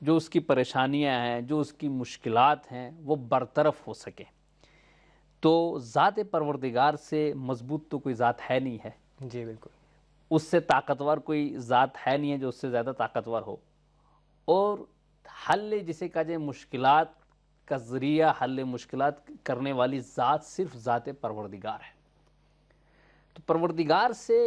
جو اس کی پریشانیاں ہیں، جو اس کی مشکلات ہیں، وہ برطرف ہو سکیں۔ تو ذات پروردگار سے مضبوط تو کوئی ذات ہے نہیں ہے، جی بالکل، اس سے طاقتور کوئی ذات ہے نہیں ہے جو اس سے زیادہ طاقتور ہو، اور حل جسے کہا جائے مشکلات کا ذریعہ، حل مشکلات کرنے والی ذات صرف ذات پروردگار ہے۔ تو پروردگار سے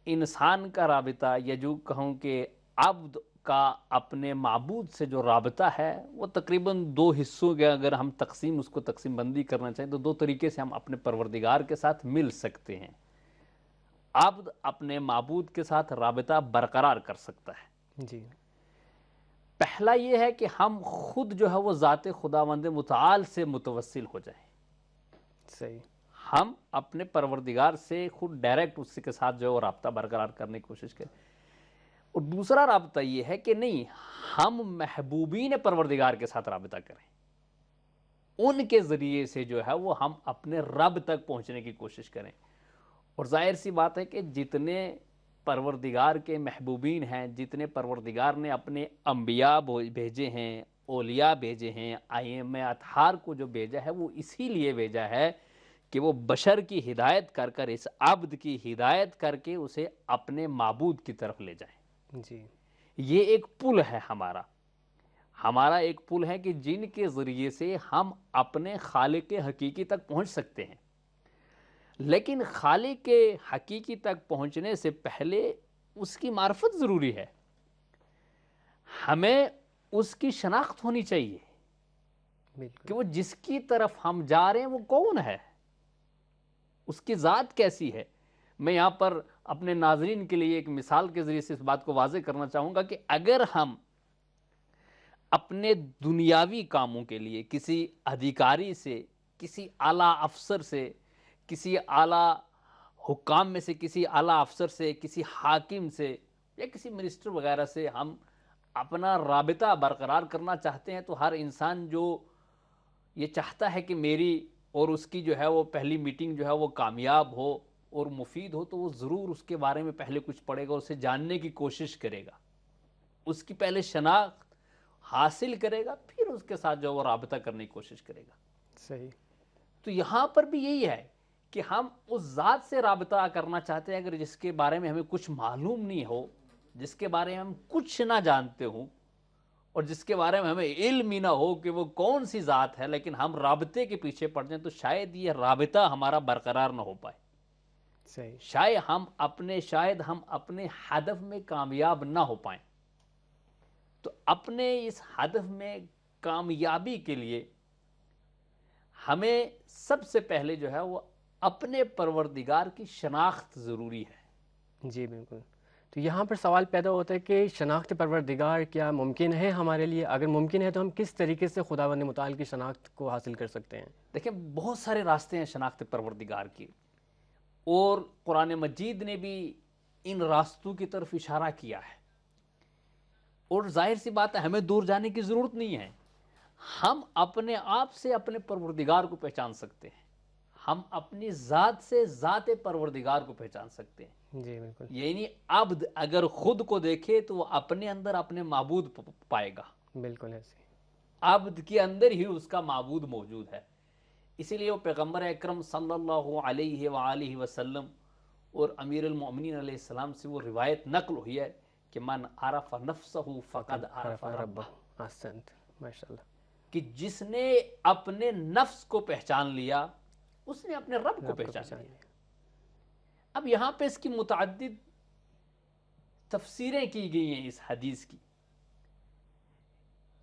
انسان کا رابطہ، یا جو کہوں کہ عبد کا اپنے معبود سے جو رابطہ ہے، وہ تقریباً دو حصوں کے اگر ہم اس کو تقسیم بندی کرنا چاہیں تو دو طریقے سے ہم اپنے پروردگار کے ساتھ مل سکتے ہیں۔ عبد اپنے معبود کے ساتھ رابطہ برقرار کر سکتا ہے۔ جی پہلا یہ ہے کہ ہم خود جو ہے وہ ذات خداوند متعال سے متوسل ہو جائیں، صحیح، ہم اپنے پروردگار سے خود ڈائریکٹ اس کے ساتھ جو ہے وہ رابطہ برقرار کرنے کی کوشش کریں۔ اور دوسرا رابطہ یہ ہے کہ نہیں، ہم محبوبین پروردگار کے ساتھ رابطہ کریں، ان کے ذریعے سے جو ہے وہ ہم اپنے رب تک پہنچنے کی کوشش کریں۔ اور ظاہر سی بات ہے کہ جتنے پروردگار کے محبوبین ہیں، جتنے پروردگار نے اپنے انبیاء بھیجے ہیں، اولیاء بھیجے ہیں، ائمہ اطہار کو جو بھیجا ہے وہ اسی لیے بھیجا ہے کہ وہ بشر کی ہدایت کر کر، اس عبد کی ہدایت کر کے اسے اپنے معبود کی طرف لے جائیں۔ جی یہ ایک پل ہے ہمارا ایک پل ہے کہ جن کے ذریعے سے ہم اپنے خالق حقیقی تک پہنچ سکتے ہیں۔ لیکن خالق حقیقی تک پہنچنے سے پہلے اس کی معرفت ضروری ہے، ہمیں اس کی شناخت ہونی چاہیے کہ بالکل، وہ جس کی طرف ہم جا رہے ہیں وہ کون ہے، اس کی ذات کیسی ہے۔ میں یہاں پر اپنے ناظرین کے لیے ایک مثال کے ذریعے سے اس بات کو واضح کرنا چاہوں گا کہ اگر ہم اپنے دنیاوی کاموں کے لیے کسی ادھیکاری سے، کسی اعلیٰ افسر سے، کسی اعلیٰ حکام میں سے کسی اعلیٰ افسر سے، کسی حاکم سے یا کسی منسٹر وغیرہ سے ہم اپنا رابطہ برقرار کرنا چاہتے ہیں، تو ہر انسان جو یہ چاہتا ہے کہ میری اور اس کی جو ہے وہ پہلی میٹنگ جو ہے وہ کامیاب ہو اور مفید ہو، تو وہ ضرور اس کے بارے میں پہلے کچھ پڑھے گا، اسے جاننے کی کوشش کرے گا، اس کی پہلے شناخت حاصل کرے گا، پھر اس کے ساتھ جو وہ رابطہ کرنے کی کوشش کرے گا۔ صحیح، تو یہاں پر بھی یہی ہے کہ ہم اس ذات سے رابطہ کرنا چاہتے ہیں اگر جس کے بارے میں ہمیں کچھ معلوم نہیں ہو، جس کے بارے میں ہم کچھ نہ جانتے ہوں، اور جس کے بارے میں ہمیں علم ہی نہ ہو کہ وہ کون سی ذات ہے، لیکن ہم رابطے کے پیچھے پڑ جائیں، تو شاید یہ رابطہ ہمارا برقرار نہ ہو پائے، صحیح، شاید ہم اپنے ہدف میں کامیاب نہ ہو پائیں۔ تو اپنے اس ہدف میں کامیابی کے لیے ہمیں سب سے پہلے جو ہے وہ اپنے پروردگار کی شناخت ضروری ہے۔ جی بالکل۔ تو یہاں پر سوال پیدا ہوتا ہے کہ شناخت پروردگار کیا ممکن ہے ہمارے لیے؟ اگر ممکن ہے تو ہم کس طریقے سے خداوند متعال کی شناخت کو حاصل کر سکتے ہیں؟ دیکھیں، بہت سارے راستے ہیں شناخت پروردگار کی، اور قرآن مجید نے بھی ان راستوں کی طرف اشارہ کیا ہے، اور ظاہر سی بات ہے ہمیں دور جانے کی ضرورت نہیں ہے، ہم اپنے آپ سے اپنے پروردگار کو پہچان سکتے ہیں، ہم اپنی ذات سے ذات پروردگار کو پہچان سکتے ہیں۔ جی بالکل، یعنی عبد اگر خود کو دیکھے تو وہ اپنے اندر اپنے معبود پائے گا، بالکل ایسے، عبد کے اندر ہی اس کا معبود موجود ہے۔ اسی لیے وہ پیغمبر اکرم صلی اللہ علیہ وآلہ وسلم اور امیر المؤمنین علیہ السلام سے وہ روایت نقل ہوئی ہے کہ من عرف نفسہ فقد عرف ربہ، احسنت، ماشاء اللہ، کہ جس نے اپنے نفس کو پہچان لیا اس نے اپنے رب کو پہچان لیا۔ اب یہاں پہ اس کی متعدد تفسیریں کی گئی ہیں اس حدیث کی۔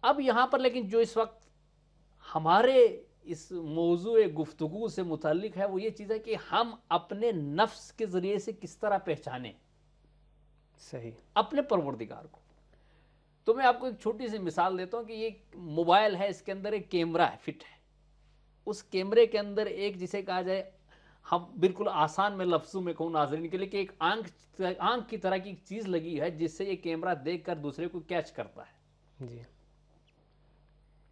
اب یہاں پر لیکن جو اس وقت ہمارے اس موضوع گفتگو سے متعلق ہے وہ یہ چیز ہے کہ ہم اپنے نفس کے ذریعے سے کس طرح پہچانیں صحیح، اپنے پروردگار کو۔ تو میں آپ کو ایک چھوٹی سی مثال دیتا ہوں کہ یہ موبائل ہے، اس کے اندر ایک کیمرہ ہے، فٹ ہے، اس کیمرے کے اندر ایک جسے کہا جائے، ہم بالکل آسان میں لفظوں میں کہوں ناظرین کے لیے، کہ ایک آنکھ کی طرح کی چیز لگی ہے جس سے یہ کیمرہ دیکھ کر دوسرے کو کیچ کرتا ہے۔ جی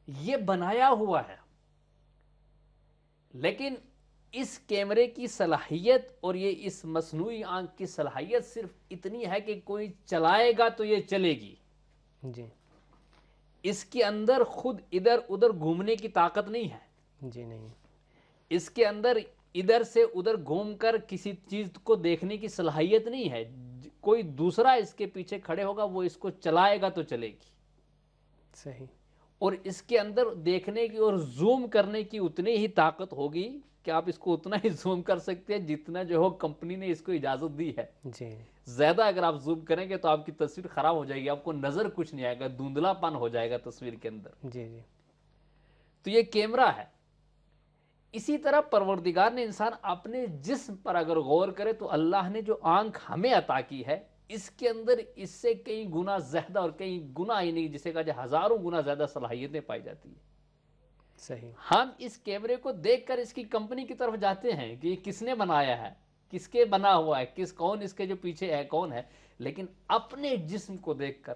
یہ بنایا ہوا ہے، لیکن اس کیمرے کی صلاحیت اور یہ اس مصنوعی آنکھ کی صلاحیت صرف اتنی ہے کہ کوئی چلائے گا تو یہ چلے گی، جی اس کے اندر خود ادھر ادھر گھومنے کی طاقت نہیں ہے، جی نہیں، اس کے اندر ادھر سے ادھر گھوم کر کسی چیز کو دیکھنے کی صلاحیت نہیں ہے، کوئی دوسرا اس کے پیچھے کھڑے ہوگا، وہ اس کو چلائے گا تو چلے گی، صحیح، اور اس کے اندر دیکھنے کی اور زوم کرنے کی اتنی ہی طاقت ہوگی کہ آپ اس کو اتنا ہی زوم کر سکتے ہیں جتنا جو ہو کمپنی نے اس کو اجازت دی ہے۔ جی زیادہ اگر آپ زوم کریں گے تو آپ کی تصویر خراب ہو جائے گی، آپ کو نظر کچھ نہیں آئے گا، دھندلا پن ہو جائے گا تصویر کے اندر۔ جی جی، تو یہ کیمرہ ہے۔ اسی طرح پروردگار نے انسان اپنے جسم پر اگر غور کرے تو اللہ نے جو آنکھ ہمیں عطا کی ہے، اس کے اندر اس سے کئی گنا زیادہ اور کئی گنا ہی نہیں، جسے کہا جائے ہزاروں گنا زیادہ صلاحیتیں پائی جاتی ہیں۔ صحیح، ہم اس کیمرے کو دیکھ کر اس کی کمپنی کی طرف جاتے ہیں کہ یہ کس نے بنایا ہے، کس کے بنا ہوا ہے، کون اس کے جو پیچھے ہے کون ہے، لیکن اپنے جسم کو دیکھ کر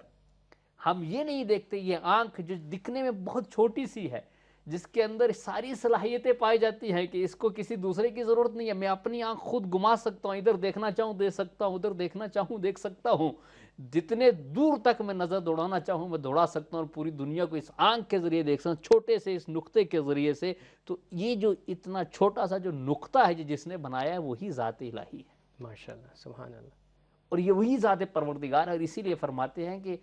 ہم یہ نہیں دیکھتے یہ آنکھ جو دکھنے میں بہت چھوٹی سی ہے، جس کے اندر ساری صلاحیتیں پائی جاتی ہیں کہ اس کو کسی دوسرے کی ضرورت نہیں ہے، میں اپنی آنکھ خود گھما سکتا ہوں، ادھر دیکھنا چاہوں دیکھ سکتا ہوں، ادھر دیکھنا چاہوں دیکھ سکتا ہوں، جتنے دور تک میں نظر دوڑانا چاہوں میں دوڑا سکتا ہوں، اور پوری دنیا کو اس آنکھ کے ذریعے دیکھ سکتا ہوں، چھوٹے سے اس نقطے کے ذریعے سے۔ تو یہ جو اتنا چھوٹا سا جو نقطہ ہے جس نے بنایا ہے وہی ذات الہی ہے، ماشاءاللہ، سبحان اللہ، اور یہ وہی ذات پروردگار ہے، اور اسی لیے فرماتے ہیں کہ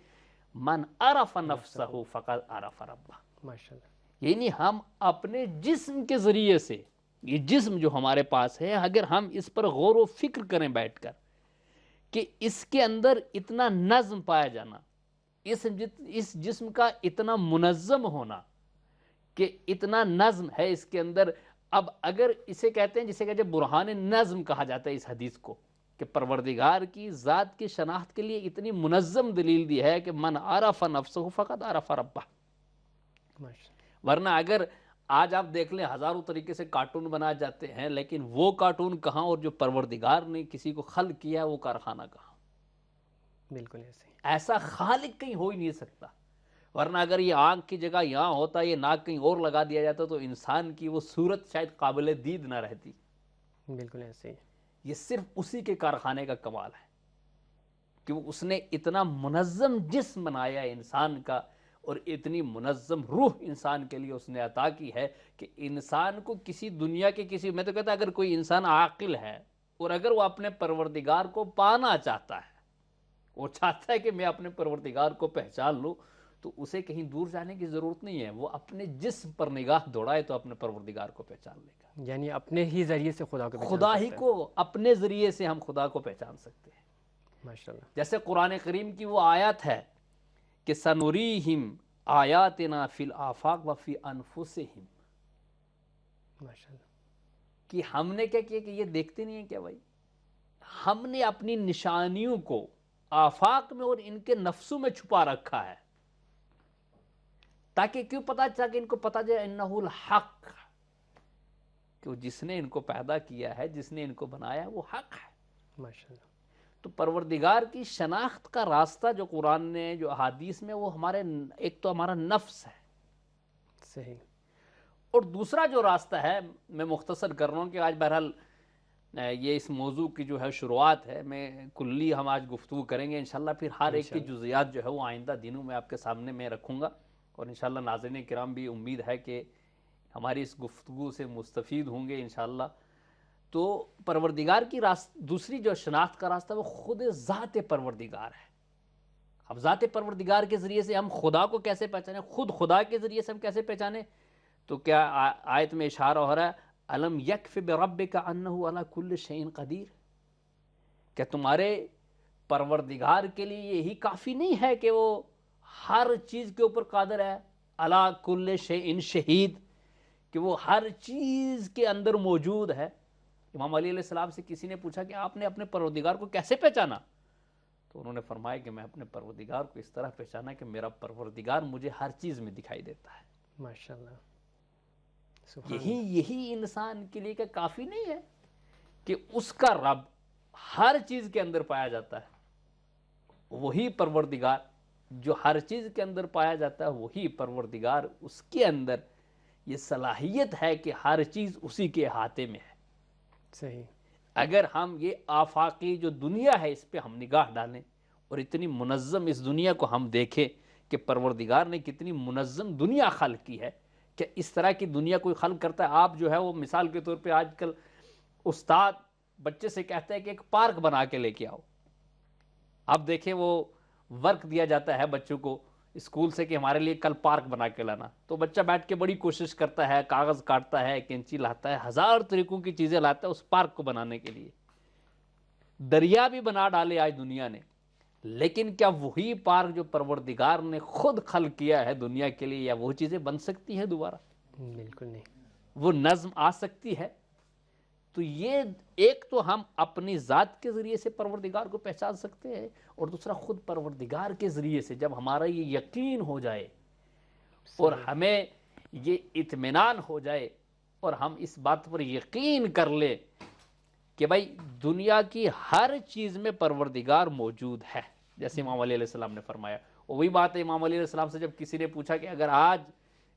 من عرف نفسہ فقد عرف ربہ، ماشاءاللہ، یعنی ہم اپنے جسم کے ذریعے سے، یہ جسم جو ہمارے پاس ہے، اگر ہم اس پر غور و فکر کریں بیٹھ کر کہ اس کے اندر اتنا نظم پایا جانا، اس جسم کا اتنا منظم ہونا کہ اتنا نظم ہے اس کے اندر۔ اب اگر اسے کہتے ہیں، جسے کہتے ہیں برہان نظم کہا جاتا ہے اس حدیث کو، کہ پروردگار کی ذات کی شناخت کے لیے اتنی منظم دلیل دی ہے کہ من عرف نفسہ فقد عرف ربہ۔ ماشاءاللہ، ورنہ اگر آج آپ دیکھ لیں ہزاروں طریقے سے کارٹون بنائے جاتے ہیں، لیکن وہ کارٹون کہاں، اور جو پروردگار نے کسی کو خلق کیا ہے وہ کارخانہ کہاں؟ بالکل ایسے ہی، ایسا خالق کہیں ہو ہی نہیں سکتا۔ ورنہ اگر یہ آنکھ کی جگہ یہاں ہوتا، یہ ناک کہیں اور لگا دیا جاتا، تو انسان کی وہ صورت شاید قابل دید نہ رہتی۔ بالکل ایسے ہی، یہ صرف اسی کے کارخانے کا کمال ہے کہ اس نے اتنا منظم جسم بنایا ہے انسان کا، اور اتنی منظم روح انسان کے لیے اس نے عطا کی ہے کہ انسان کو کسی دنیا کے کسی، میں تو کہتا اگر کوئی انسان عاقل ہے اور اگر وہ اپنے پروردگار کو پانا چاہتا ہے، وہ چاہتا ہے کہ میں اپنے پروردگار کو پہچان لوں، تو اسے کہیں دور جانے کی ضرورت نہیں ہے، وہ اپنے جسم پر نگاہ دوڑائے تو اپنے پروردگار کو پہچان لے گا۔ یعنی اپنے ہی ذریعے سے خدا کو پہچان خدا ہی سکتا ہے، کو اپنے ذریعے سے ہم خدا کو پہچان سکتے ہیں۔ ماشاءاللہ، جیسے قرآن کریم کی وہ آیت ہے کہ سنوریہم آیاتنا فی الآفاق وفی انفسہم، ماشاءاللہ، کہ ہم نے کیا کیا کہ یہ دیکھتے نہیں ہیں کیا بھائی، ہم نے اپنی نشانیوں کو آفاق میں اور ان کے نفسوں میں چھپا رکھا ہے، تاکہ کیوں پتا چلا کہ ان کو پتا جائے انہ الحق، کہ جس نے ان کو پیدا کیا ہے، جس نے ان کو بنایا ہے، وہ حق ہے۔ ماشاءاللہ، تو پروردگار کی شناخت کا راستہ جو قرآن نے، جو احادیث میں، وہ ہمارے ایک تو ہمارا نفس ہے، صحیح، اور دوسرا جو راستہ ہے، میں مختصر کر رہا ہوں کہ آج بہرحال یہ اس موضوع کی جو ہے شروعات ہے، میں کلی ہم آج گفتگو کریں گے انشاءاللہ، پھر ہر ایک کی جزیات جو ہے وہ آئندہ دنوں میں آپ کے سامنے میں رکھوں گا، اور انشاءاللہ ناظرین کرام بھی امید ہے کہ ہماری اس گفتگو سے مستفید ہوں گے انشاءاللہ۔ تو پروردگار کی دوسری جو شناخت کا راستہ وہ خود ذات پروردگار ہے۔ اب ذات پروردگار کے ذریعے سے ہم خدا کو کیسے پہچانے، خود خدا کے ذریعے سے ہم کیسے پہچانے؟ تو کیا آیت میں اشارہ ہو رہا ہے الم یکف بربک انہ علی کل شیء قدیر، کہ تمہارے پروردگار کے لیے یہی کافی نہیں ہے کہ وہ ہر چیز کے اوپر قادر ہے، علی کل شیء شہید، کہ وہ ہر چیز کے اندر موجود ہے۔ امام علی علیہ السلام سے کسی نے پوچھا کہ آپ نے اپنے پروردگار کو کیسے پہچانا؟ تو انہوں نے فرمایا کہ میں اپنے پروردگار کو اس طرح پہچانا کہ میرا پروردگار مجھے ہر چیز میں دکھائی دیتا ہے۔ ماشاءاللہ، سبحان اللہ، یہی انسان کے لیے کہ کافی نہیں ہے کہ اس کا رب ہر چیز کے اندر پایا جاتا ہے، وہی پروردگار جو ہر چیز کے اندر پایا جاتا ہے، وہی پروردگار، اس کے اندر یہ صلاحیت ہے کہ ہر چیز اسی کے احاطے میں ہے۔ صحیح، اگر ہم یہ آفاقی جو دنیا ہے اس پہ ہم نگاہ ڈالیں اور اتنی منظم اس دنیا کو ہم دیکھیں کہ پروردگار نے کتنی منظم دنیا خلق کی ہے کہ اس طرح کی دنیا کوئی خلق کرتا ہے. آپ جو ہے وہ مثال کے طور پہ آج کل استاد بچے سے کہتا ہے کہ ایک پارک بنا کے لے کے آؤ. اب دیکھیں وہ ورک دیا جاتا ہے بچوں کو اسکول سے کہ ہمارے لیے کل پارک بنا کے لانا, تو بچہ بیٹھ کے بڑی کوشش کرتا ہے, کاغذ کاٹتا ہے, کینچی لاتا ہے, ہزار طریقوں کی چیزیں لاتا ہے اس پارک کو بنانے کے لیے. دریا بھی بنا ڈالے آج دنیا نے, لیکن کیا وہی پارک جو پروردگار نے خود خلق کیا ہے دنیا کے لیے, یا وہ چیزیں بن سکتی ہیں دوبارہ؟ بالکل نہیں. وہ نظم آ سکتی ہے؟ تو یہ ایک تو ہم اپنی ذات کے ذریعے سے پروردگار کو پہچان سکتے ہیں, اور دوسرا خود پروردگار کے ذریعے سے جب ہمارا یہ یقین ہو جائے اور ہمیں یہ اطمینان ہو جائے اور ہم اس بات پر یقین کر لیں کہ بھائی دنیا کی ہر چیز میں پروردگار موجود ہے, جیسے امام علی علیہ السلام نے فرمایا. وہی بات ہے, امام علی علیہ السلام سے جب کسی نے پوچھا کہ اگر آج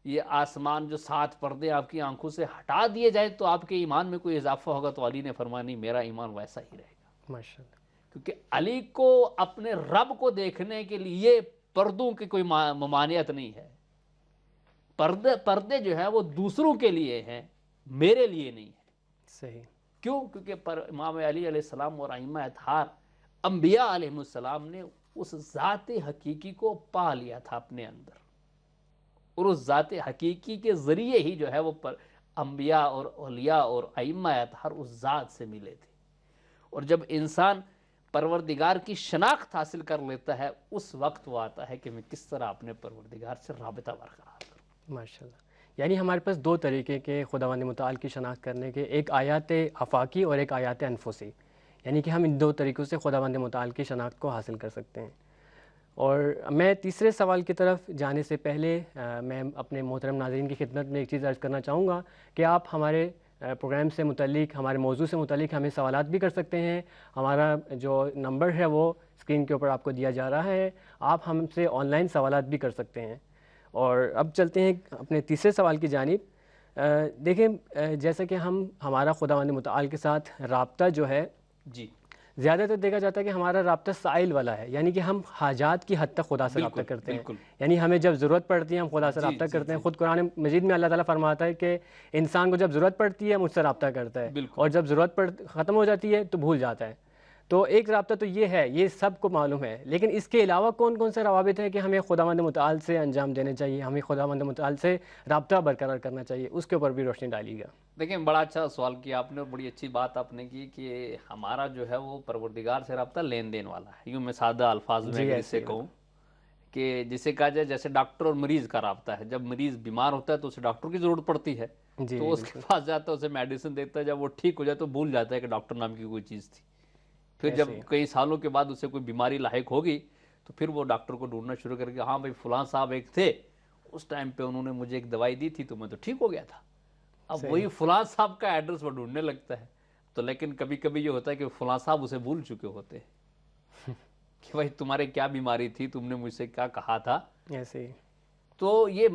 یہ آسمان جو 7 پردے آپ کی آنکھوں سے ہٹا دیے جائیں تو آپ کے ایمان میں کوئی اضافہ ہوگا, تو علی نے فرمایا نہیں, میرا ایمان ویسا ہی رہے گا. ماشاءاللہ. کیونکہ علی کو اپنے رب کو دیکھنے کے لیے پردوں کی کوئی ممانعت نہیں ہے. پردے جو ہیں وہ دوسروں کے لیے ہیں, میرے لیے نہیں ہے. صحیح. کیوں؟ کیونکہ امام علی علیہ السلام اور ائمہ اطہار انبیاء علیہ السلام نے اس ذات حقیقی کو پا لیا تھا اپنے اندر, اور اس ذات حقیقی کے ذریعے ہی جو ہے وہ انبیاء اور اولیاء اور ائمہ اطہار اس ذات سے ملے تھے. اور جب انسان پروردگار کی شناخت حاصل کر لیتا ہے, اس وقت وہ آتا ہے کہ میں کس طرح اپنے پروردگار سے رابطہ برقرار کروں. ماشاءاللہ. یعنی ہمارے پاس 2 طریقے کے خداوند متعال کی شناخت کرنے کے, ایک آیات آفاقی اور ایک آیات انفسی, یعنی کہ ہم ان 2 طریقوں سے خداوند متعال کی شناخت کو حاصل کر سکتے ہیں. اور میں تیسرے سوال کی طرف جانے سے پہلے میں اپنے محترم ناظرین کی خدمت میں ایک چیز عرض کرنا چاہوں گا کہ آپ ہمارے پروگرام سے متعلق, ہمارے موضوع سے متعلق ہمیں سوالات بھی کر سکتے ہیں. ہمارا جو نمبر ہے وہ اسکرین کے اوپر آپ کو دیا جا رہا ہے, آپ ہم سے آن لائن سوالات بھی کر سکتے ہیں. اور اب چلتے ہیں اپنے تیسرے سوال کی جانب. دیکھیں, جیسا کہ ہمارا خداوند متعال کے ساتھ رابطہ جو ہے, جی, زیادہ تر دیکھا جاتا ہے کہ ہمارا رابطہ سائل والا ہے, یعنی کہ ہم حاجات کی حد تک خدا سے رابطہ کرتے ہیں. یعنی ہمیں جب ضرورت پڑتی ہے ہم خدا سے رابطہ کرتے ہیں. خود قرآن مجید میں اللہ تعالیٰ فرماتا ہے کہ انسان کو جب ضرورت پڑتی ہے مجھ سے رابطہ کرتا ہے, اور جب ضرورت ختم ہو جاتی ہے تو بھول جاتا ہے. تو ایک رابطہ تو یہ ہے, یہ سب کو معلوم ہے. لیکن اس کے علاوہ کون کون سے روابط ہیں کہ ہمیں خداوند متعال سے انجام دینے چاہیے, ہمیں خداوند متعال سے رابطہ برقرار کرنا چاہیے, اس کے اوپر بھی روشنی ڈالیے گا. دیکھیں بڑا اچھا سوال کیا آپ نے, اور بڑی اچھی بات آپ نے کی کہ ہمارا جو ہے وہ پروردگار سے رابطہ لین دین والا ہے. یوں میں سادہ الفاظ میں اگر اسے کہوں کہ جسے کہا جائے جیسے ڈاکٹر اور مریض کا رابطہ ہے. جب مریض بیمار ہوتا ہے تو اسے ڈاکٹر کی ضرورت پڑتی ہے, تو اس کے پاس جاتا ہے, اسے میڈیسن دیتا ہے. جب وہ ٹھیک ہو جائے تو بھول جاتا ہے کہ ڈاکٹر نام کی کوئی چیز تھی. پھر جب کئی سالوں کے بعد اسے کوئی بیماری لاحق ہوگی تو پھر وہ ڈاکٹر کو ڈھونڈنا شروع کر کے, ہاں بھائی فلاں صاحب ایک تھے, اس ٹائم پہ انہوں نے مجھے ایک دوائی دی تھی تو میں تو ٹھیک ہو گیا تھا. اب وہی فلاں صاحب کا ایڈریس وہ ڈھونڈنے لگتا ہے. تو لیکن کبھی کبھی یہ ہوتا ہے کہ فلاں صاحب اسے بھول چکے ہوتے ہیں کہ بھائی تمہارے کیا بیماری تھی, تم نے مجھ سے کیا کہا تھا. ایسے ہی تو یہ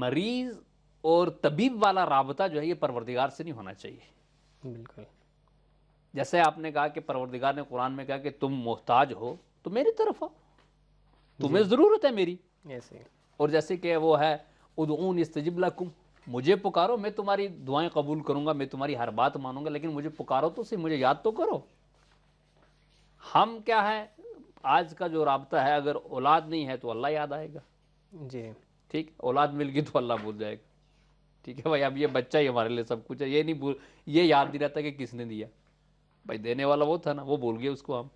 مریض اور طبیب والا رابطہ جو ہے یہ پروردگار سے نہیں ہونا چاہیے. بالکل. جیسے آپ نے کہا کہ پروردگار نے قرآن میں کہا کہ تم محتاج ہو تو میری طرف آؤ, تمہیں ضرورت ہے میری. اور جیسے کہ وہ ہے ادعون استجب لکم, مجھے پکارو میں تمہاری دعائیں قبول کروں گا, میں تمہاری ہر بات مانوں گا, لیکن مجھے پکارو تو صحیح, مجھے یاد تو کرو. ہم کیا ہے, آج کا جو رابطہ ہے, اگر اولاد نہیں ہے تو اللہ یاد آئے گا. جی ٹھیک, اولاد مل گئی تو اللہ بھول جائے گا. ٹھیک ہے بھائی, اب یہ بچہ ہی ہمارے لیے سب کچھ ہے, یہ نہیں یہ یاد نہیں رہتا کہ کس نے دیا. بھائی دینے والا وہ تھا نا, وہ بھول گئے اس کو ہم.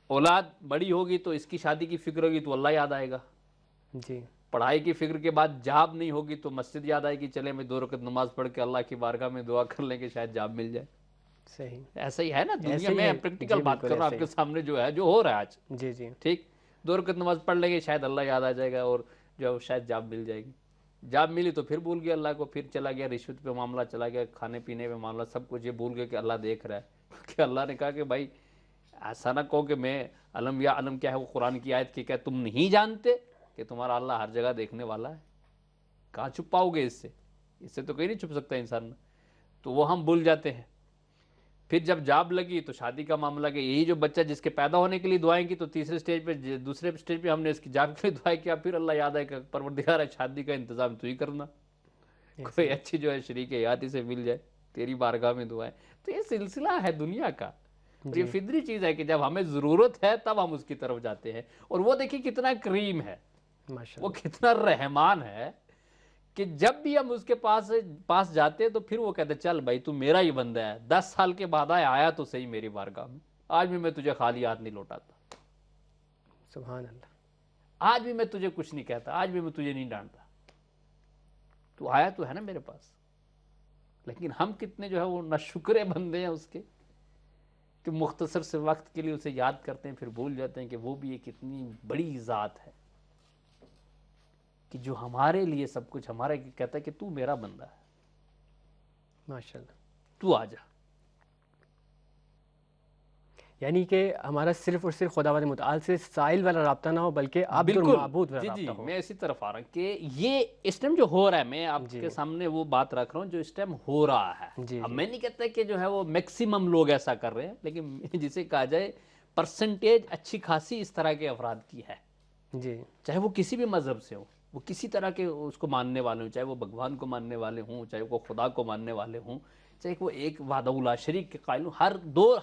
اولاد بڑی ہوگی تو اس کی شادی کی فکر ہوگی تو اللہ یاد آئے گا. جی, پڑھائی کی فکر کے بعد جاب نہیں ہوگی تو مسجد یاد آئے گی, چلے میں 2 رکعت نماز پڑھ کے اللہ کی بارگاہ میں دعا کر لیں کہ شاید جاب مل جائے. صحیح, ایسا ہی ہے نا دنیا میں, پریکٹیکل بات کر رہا ہوں آپ کے سامنے جو ہے, جو ہو رہا ہے آج. جی جی, ٹھیک, 2 رکعت نماز پڑھ لیں گے شاید اللہ یاد آ جائے گا, اور جو شاید جاب مل جائے گی. جاب ملی تو پھر بھول گیا اللہ کو, پھر چلا گیا رشوت پہ معاملہ, چلا گیا کھانے پینے پہ معاملہ, سب کچھ یہ بھول گیا کہ اللہ دیکھ رہا ہے. کہ اللہ نے کہا کہ بھائی ایسا نہ کہو کہ میں علم, یا علم کیا ہے وہ قرآن کی آیت کی, کیا تم نہیں جانتے کہ تمہارا اللہ ہر جگہ دیکھنے والا ہے. کہاں چھپ پاؤ گے اس سے تو کہیں نہیں چھپ سکتا انسان. تو وہ ہم بھول جاتے ہیں. پھر جب جاب لگی تو شادی کا معاملہ کہ یہی جو بچہ جس کے پیدا ہونے کے لیے دعائیں کی تو تیسرے سٹیج پہ دوسرے سٹیج پہ ہم نے اس کی جاب کے لیے دعائیں کیا، پھر اللہ یاد ہے کہ پروردگار ہے شادی کا انتظام تو ہی کرنا، کوئی اچھی جو ہے شریک حیاتی سے مل جائے، تیری بارگاہ میں دعائیں. تو یہ سلسلہ ہے دنیا کا، اور یہ فطری چیز ہے کہ جب ہمیں ضرورت ہے تب ہم اس کی طرف جاتے ہیں. اور وہ دیکھیں کتنا کریم ہے، وہ کتنا رحمان ہے کہ جب بھی ہم اس کے پاس جاتے ہیں تو پھر وہ کہتے ہیں چل بھائی تو میرا ہی بندہ ہے، 10 سال کے بعد آیا تو صحیح میری بارگاہ میں، آج بھی میں تجھے خالی ہاتھ نہیں لوٹاتا، سبحان اللہ، آج بھی میں تجھے کچھ نہیں کہتا، آج بھی میں تجھے نہیں ڈانٹتا، تو آیا تو ہے نا میرے پاس. لیکن ہم کتنے جو ہے وہ ناشکرے بندے ہیں اس کے کہ مختصر سے وقت کے لیے اسے یاد کرتے ہیں پھر بھول جاتے ہیں کہ وہ بھی ایک اتنی بڑی ذات ہے کہ جو ہمارے لیے سب کچھ ہمارا کہتا ہے کہ تو میرا بندہ ہے، ماشاءاللہ. تو آ جا. یعنی کہ ہمارا صرف اور صرف خداوند متعال سے سائل والا رابطہ نہ ہو بلکہ عبد اور معبود والا جی رابطہ ہو. میں اسی طرف آ رہا ہوں کہ یہ اس ٹائم جو ہو رہا ہے، میں آپ کے سامنے وہ بات رکھ رہا ہوں جو اس ٹائم ہو رہا ہے. اب میں نہیں کہتا کہ جو ہے وہ میکسیمم لوگ ایسا کر رہے ہیں، لیکن جسے کہا جائے پرسنٹیج اچھی خاصی اس طرح کے افراد کی ہے، جی، چاہے وہ کسی بھی مذہب سے ہوں، وہ کسی طرح کے اس کو ماننے والے ہوں، چاہے وہ بھگوان کو ماننے والے ہوں، چاہے وہ خدا کو ماننے والے ہوں، چاہے وہ ایک وحدہ لا شریک کے قائل ہوں.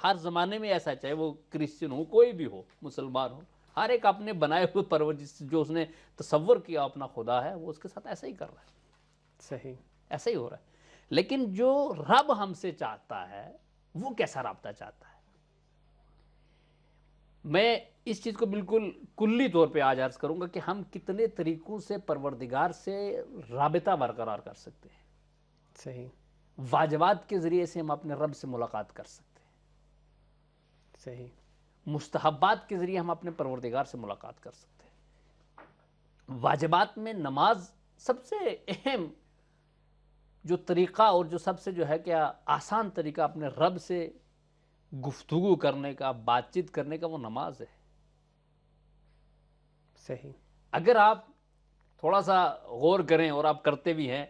ہر زمانے میں ایسا ہے، چاہے وہ کرسچن ہو، کوئی بھی ہو، مسلمان ہو، ہر ایک اپنے بنائے ہوئے پرورش جو اس نے تصور کیا اپنا خدا ہے وہ اس کے ساتھ ایسا ہی کر رہا ہے، صحیح، ایسا ہی ہو رہا ہے. لیکن جو رب ہم سے چاہتا ہے وہ کیسا رابطہ چاہتا ہے؟ میں اس چیز کو بالکل کلی طور پہ آج عرض کروں گا کہ ہم کتنے طریقوں سے پروردگار سے رابطہ برقرار کر سکتے ہیں. صحیح، واجبات کے ذریعے سے ہم اپنے رب سے ملاقات کر سکتے ہیں، صحیح، مستحبات کے ذریعے ہم اپنے پروردگار سے ملاقات کر سکتے ہیں. واجبات میں نماز سب سے اہم جو طریقہ اور جو سب سے جو ہے کہ آسان طریقہ اپنے رب سے گفتگو کرنے کا، بات چیت کرنے کا، وہ نماز ہے. صحیح. اگر آپ تھوڑا سا غور کریں، اور آپ کرتے بھی ہیں،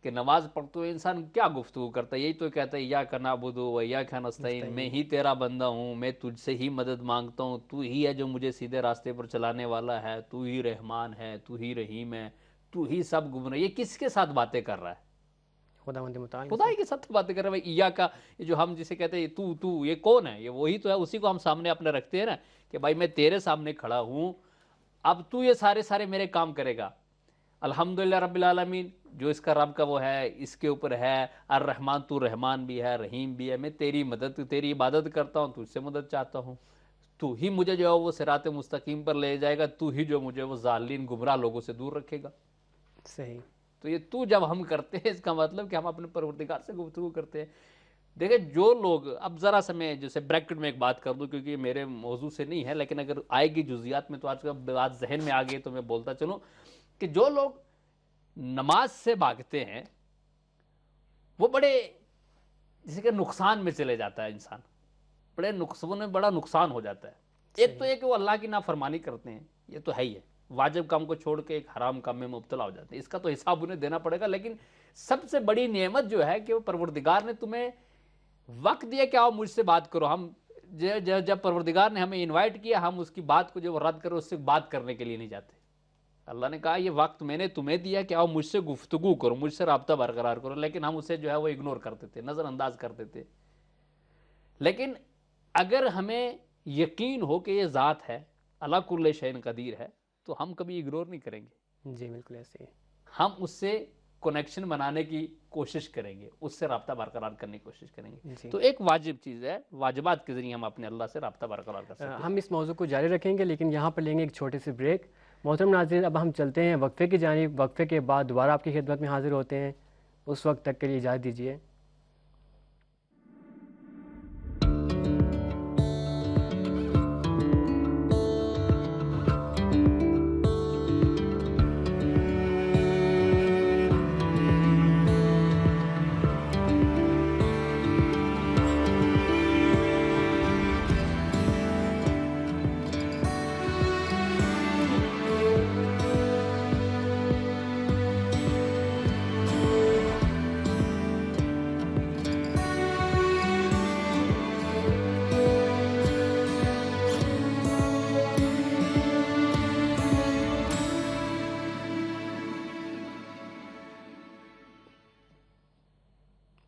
کہ نماز پڑھتے ہوئے انسان کیا گفتگو کرتا ہے؟ یہی تو کہتا ہے ایاک نعبد و ایاک نستعین، میں ہی تیرا بندہ ہوں، میں تجھ سے ہی مدد مانگتا ہوں، تو ہی ہے جو مجھے سیدھے راستے پر چلانے والا ہے، تو ہی رحمان ہے، تو ہی رحیم ہے، تو ہی سب گمراہ. یہ کس کے ساتھ باتیں کر رہا ہے؟ خداوند متعال خدا ہی کے ساتھ باتیں کر رہا ہے. ایاک کا یہ جو ہم جسے کہتے ہیں تو یہ کون ہے؟ یہ وہی تو ہے، اسی کو ہم سامنے اپنے رکھتے ہیں نا کہ بھائی میں تیرے سامنے کھڑا ہوں، اب تو یہ سارے میرے کام کرے گا. الحمدللہ رب العالمین جو اس کا رب کا وہ ہے، اس کے اوپر ہے الرحمن، تو رحمان بھی ہے، رحیم بھی ہے. میں تیری مدد، تیری عبادت کرتا ہوں، تجھ سے مدد چاہتا ہوں، تو ہی مجھے جو ہے وہ صراط مستقیم پر لے جائے گا، تو ہی جو مجھے وہ ضالین گمراہ لوگوں سے دور رکھے گا. صحیح. تو یہ تو جب ہم کرتے ہیں، اس کا مطلب کہ ہم اپنے پروردگار سے گفتگو کرتے ہیں. دیکھیں جو لوگ، اب ذرا سا میں جیسے بریکٹ میں ایک بات کر دوں کیونکہ یہ میرے موضوع سے نہیں ہے، لیکن اگر آئے گی جزیات میں تو آج کا بات ذہن میں آ گئی تو میں بولتا چلوں کہ جو لوگ نماز سے بھاگتے ہیں وہ بڑے جیسے کہ نقصان میں چلے جاتا ہے انسان، بڑا نقصان ہو جاتا ہے. ایک تو یہ کہ وہ اللہ کی نافرمانی کرتے ہیں، یہ تو ہے ہی ہے، واجب کام کو چھوڑ کے ایک حرام کام میں مبتلا ہو جاتے ہیں، اس کا تو حساب انہیں دینا پڑے گا. لیکن سب سے بڑی نعمت جو ہے کہ وہ پروردگار نے تمہیں وقت دیا کہ آؤ مجھ سے بات کرو. ہم جب پروردگار نے ہمیں انوائٹ کیا، ہم اس کی بات کو جو رد کرو، اس سے بات کرنے کے لیے نہیں جاتے. اللہ نے کہا یہ وقت میں نے تمہیں دیا کہ آؤ مجھ سے گفتگو کرو، مجھ سے رابطہ برقرار کرو، لیکن ہم اسے جو ہے وہ اگنور کرتے تھے، نظر انداز کرتے تھے. لیکن اگر ہمیں یقین ہو کہ یہ ذات ہے، اللہ کل شیء قدیر ہے، تو ہم کبھی اگنور نہیں کریں گے. جی بالکل ایسے ہی. ہم اس سے کنیکشن بنانے کی کوشش کریں گے، اس سے رابطہ برقرار کرنے کی کوشش کریں گے. تو ایک واجب چیز ہے، واجبات کے ذریعے ہم اپنے اللہ سے رابطہ برقرار کر سکتے ہیں. ہم اس موضوع کو جاری رکھیں گے، لیکن یہاں پر لیں گے ایک چھوٹے سے بریک. محترم ناظرین، اب ہم چلتے ہیں وقفے کی جانب. وقفے کے بعد دوبارہ آپ کی خدمت میں حاضر ہوتے ہیں. اس وقت تک کے لیے اجازت دیجیے.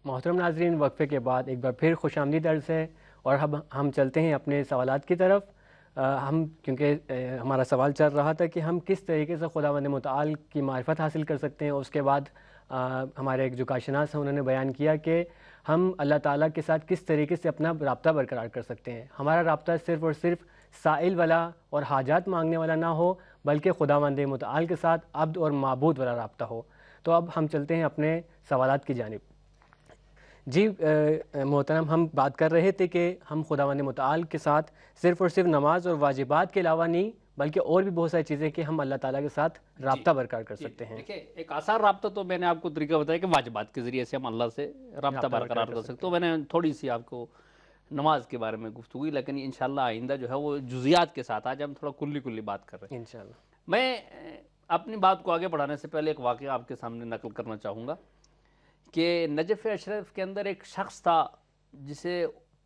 محترم ناظرین، وقفے کے بعد ایک بار پھر خوش آمدید عرض ہے، اور اب ہم چلتے ہیں اپنے سوالات کی طرف۔ ہم کیونکہ ہمارا سوال چل رہا تھا کہ ہم کس طریقے سے خداوند متعال کی معرفت حاصل کر سکتے ہیں، اور اس کے بعد ہمارے ایک جو کارشناس ہیں انہوں نے بیان کیا کہ ہم اللہ تعالیٰ کے ساتھ کس طریقے سے اپنا رابطہ برقرار کر سکتے ہیں۔ ہمارا رابطہ صرف اور صرف سائل والا اور حاجات مانگنے والا نہ ہو، بلکہ خداوند متعال کے ساتھ عبد اور معبود والا رابطہ ہو۔ تو اب ہم چلتے ہیں اپنے سوالات کی جانب۔ جی محترم، ہم بات کر رہے تھے کہ ہم خداوند متعال کے ساتھ صرف اور صرف نماز اور واجبات کے علاوہ نہیں، بلکہ اور بھی بہت ساری چیزیں کہ ہم اللہ تعالیٰ کے ساتھ رابطہ برقرار کر سکتے ہیں۔ دیکھیں، ایک آسان رابطہ تو میں نے آپ کو طریقہ بتایا کہ واجبات کے ذریعے سے ہم اللہ سے رابطہ برقرار کر سکتے ہیں۔ تو میں نے تھوڑی سی آپ کو نماز کے بارے میں گفتگو کی، لیکن انشاءاللہ آئندہ جو ہے وہ جزیات کے ساتھ، آج ہم تھوڑا کلی بات کر رہے ہیں انشاءاللہ۔ میں اپنی بات کو آگے بڑھانے سے پہلے ایک واقعہ آپ کے سامنے نقل کرنا چاہوں گا کہ نجف اشرف کے اندر ایک شخص تھا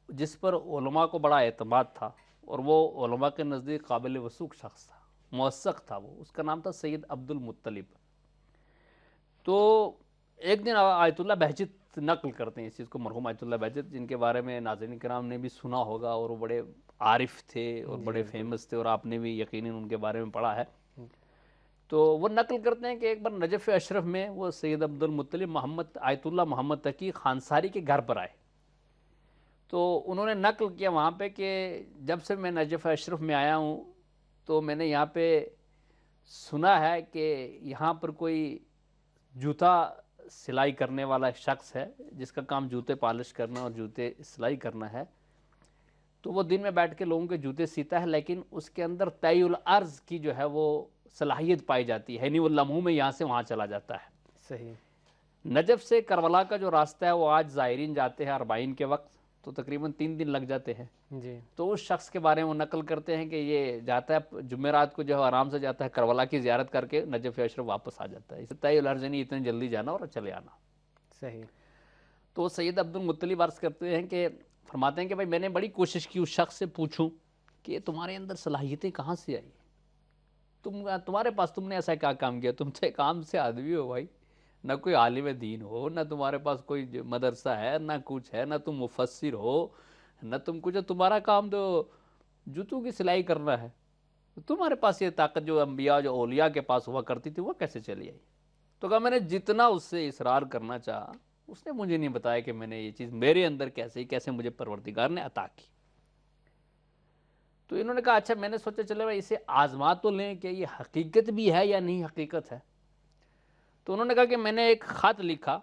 جس پر علماء کو بڑا اعتماد تھا، اور وہ علماء کے نزدیک قابل وثوق شخص تھا، موثق تھا۔ وہ اس کا نام تھا سید عبد المطلب۔ تو ایک دن آیت اللہ بہجت نقل کرتے ہیں اس چیز کو، مرحوم آیت اللہ بہجت، جن کے بارے میں ناظرین کرام نے بھی سنا ہوگا، اور وہ بڑے عارف تھے اور بڑے فیمس تھے، اور آپ نے بھی یقیناً ان کے بارے میں پڑھا ہے۔ تو وہ نقل کرتے ہیں کہ ایک بار نجف اشرف میں وہ سید عبد المطلب آیت اللہ محمد تقی خانساری کے گھر پر آئے۔ تو انہوں نے نقل کیا وہاں پہ کہ جب سے میں نجف اشرف میں آیا ہوں تو میں نے یہاں پہ سنا ہے کہ یہاں پر کوئی جوتا سلائی کرنے والا شخص ہے، جس کا کام جوتے پالش کرنا اور جوتے سلائی کرنا ہے۔ تو وہ دن میں بیٹھ کے لوگوں کے جوتے سیتا ہے، لیکن اس کے اندر طی الارض کی جو ہے وہ صلاحیت پائی جاتی ہے، یعنی وہ لمحوں میں یہاں سے وہاں چلا جاتا ہے۔ صحیح۔ نجف سے کربلا کا جو راستہ ہے وہ آج زائرین جاتے ہیں اربعین کے وقت، تو تقریباً 3 دن لگ جاتے ہیں۔ جی۔ تو اس شخص کے بارے میں وہ نقل کرتے ہیں کہ یہ جاتا ہے جمعرات کو، جو ہے آرام سے جاتا ہے، کربلا کی زیارت کر کے نجف اشرف واپس آ جاتا ہے۔ اسے طی الارض نہیں اتنے جلدی جانا اور چلے آنا۔ صحیح۔ تو سید عبد المطلب عرض کرتے ہیں کہ فرماتے ہیں کہ بھائی میں نے بڑی کوشش کی اس شخص سے پوچھوں کہ تمہارے اندر صلاحیتیں کہاں سے آئی، تمہارے پاس تم نے ایسا کیا کام کیا، تم تو ایک عام سے آدمی ہو بھائی، نہ کوئی عالم دین ہو، نہ تمہارے پاس کوئی مدرسہ ہے، نہ کچھ ہے، نہ تم مفسر ہو، نہ تم کچھ، تمہارا کام تو جوتوں کی سلائی کرنا ہے، تمہارے پاس یہ طاقت جو انبیاء جو اولیاء کے پاس ہوا کرتی تھی وہ کیسے چلی آئی؟ تو کہا میں نے جتنا اس سے اصرار کرنا چاہا اس نے مجھے نہیں بتایا کہ میں نے یہ چیز میرے اندر کیسے مجھے پروردگار نے عطا کی۔ تو انہوں نے کہا اچھا، میں نے سوچا چلے بھائی اسے آزما تو لیں کہ یہ حقیقت بھی ہے یا نہیں حقیقت ہے۔ تو انہوں نے کہا کہ میں نے ایک خط لکھا،